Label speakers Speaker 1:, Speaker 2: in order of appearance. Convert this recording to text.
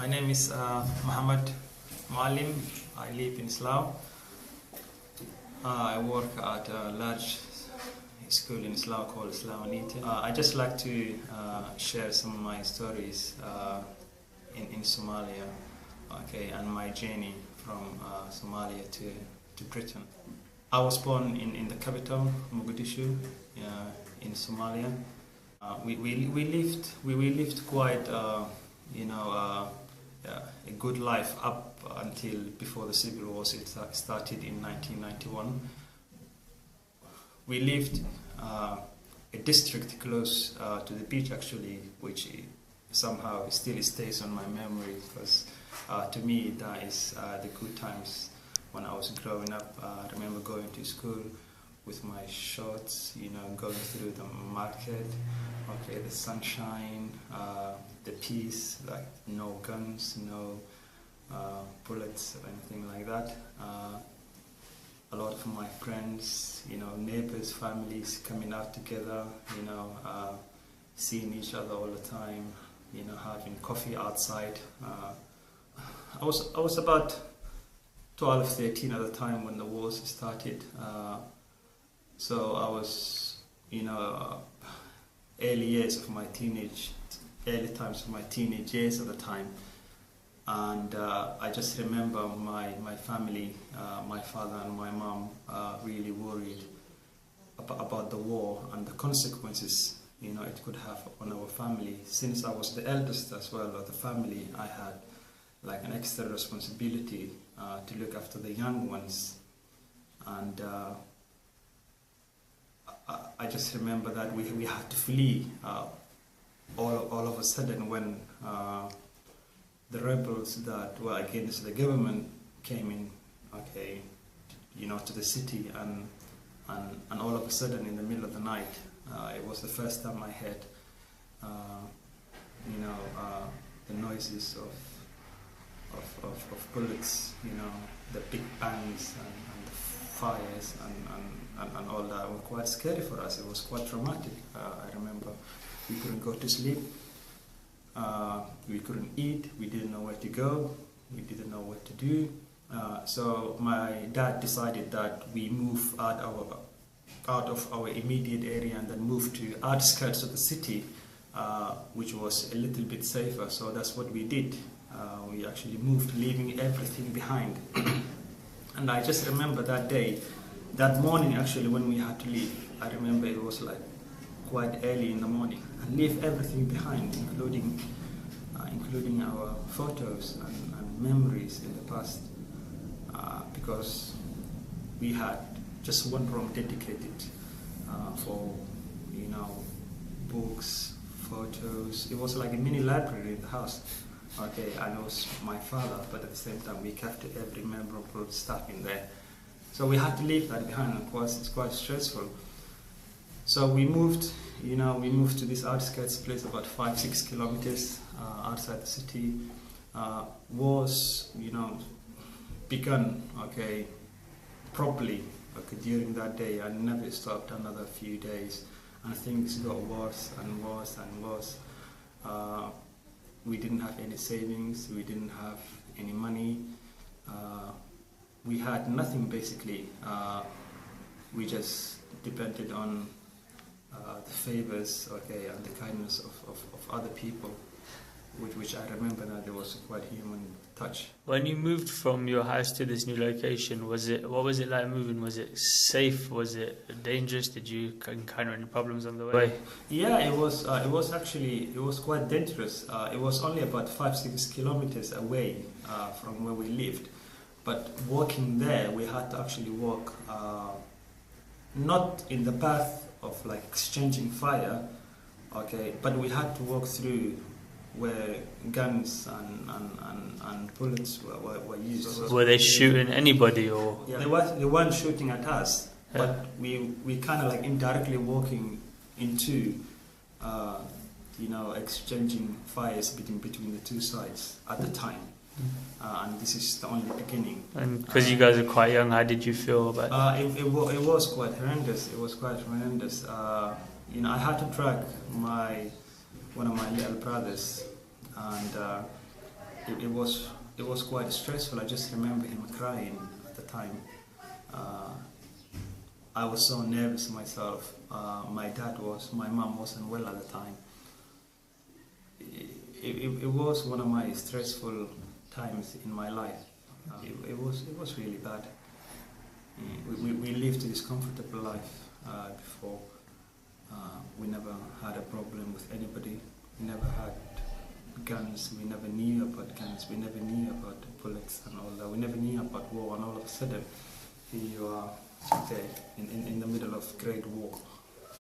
Speaker 1: My name is Muhammed. I live in Slough. I work at a large school in Slough called Slough. I just like to share some of my stories in Somalia, and my journey from Somalia to Britain. I was born in the capital, Mogadishu, in Somalia. We lived quite a good life up until before the Civil War started in 1991. We lived a district close to the beach, actually, which somehow still stays on my memory, because to me that is the good times when I was growing up. I remember going to school with my shorts, going through the market, the sunshine, the peace, like no guns, no bullets or anything like that. A lot of my friends, neighbors, families coming out together, seeing each other all the time, having coffee outside. I was about 12, 13 at the time when the wars started. So I was, early times of my teenage years at the time. And I just remember my family, my father and my mom, really worried about the war and the consequences it could have on our family. Since I was the eldest as well of the family, I had like an extra responsibility to look after the young ones. And I just remember that we had to flee all of a sudden when the rebels that were against the government came in, to the city, and all of a sudden in the middle of the night, it was the first time I heard, the noises of bullets, the big bangs and the fires and all that. It was quite scary for us. It was quite traumatic. I remember we couldn't go to sleep. We couldn't eat. We didn't know where to go. We didn't know what to do. So my dad decided that we move out of our immediate area and then move to outskirts of the city, which was a little bit safer. So that's what we did. We actually moved, leaving everything behind. And I just remember that morning actually, when we had to leave. I remember it was like quite early in the morning, and leave everything behind, including our photos and memories in the past, because we had just one room dedicated for books, photos. It was like a mini library in the house. And it was my father, but at the same time we kept every memorable stuff in there. So we had to leave that behind. Of course, it's quite stressful. So we moved to this outskirts place, about 5-6 kilometers outside the city. Was begun properly during that day, and never stopped another few days, and things got worse and worse and worse. We didn't have any savings. We didn't have any money. We had nothing basically. We just depended on the favors, and the kindness of other people, which I remember that there was a quite human touch.
Speaker 2: When you moved from your house to this new location, what was it like moving? Was it safe? Was it dangerous? Did you encounter any problems on the way?
Speaker 1: Yeah, it was quite dangerous. It was only about 5-6 kilometers away from where we lived, but walking there, we had to actually walk not in the path of like exchanging fire, but we had to walk through where guns and bullets were used.
Speaker 2: Were they shooting anybody, or?
Speaker 1: Yeah, they weren't shooting at us, but we kind of like indirectly walking into exchanging fires between the two sides at the time. And this is the only beginning. And
Speaker 2: because you guys are quite young, how did you feel about it?
Speaker 1: It was quite horrendous. It was quite horrendous. I had to drag one of my little brothers, and it was quite stressful. I just remember him crying at the time. I was so nervous myself. My mom wasn't well at the time. It was one of my stressful times in my life. It was really bad. We lived this comfortable life before. We never had a problem with anybody. We never had guns. We never knew about guns. We never knew about bullets and all that. We never knew about war. And all of a sudden, here you are there in the middle of Great War.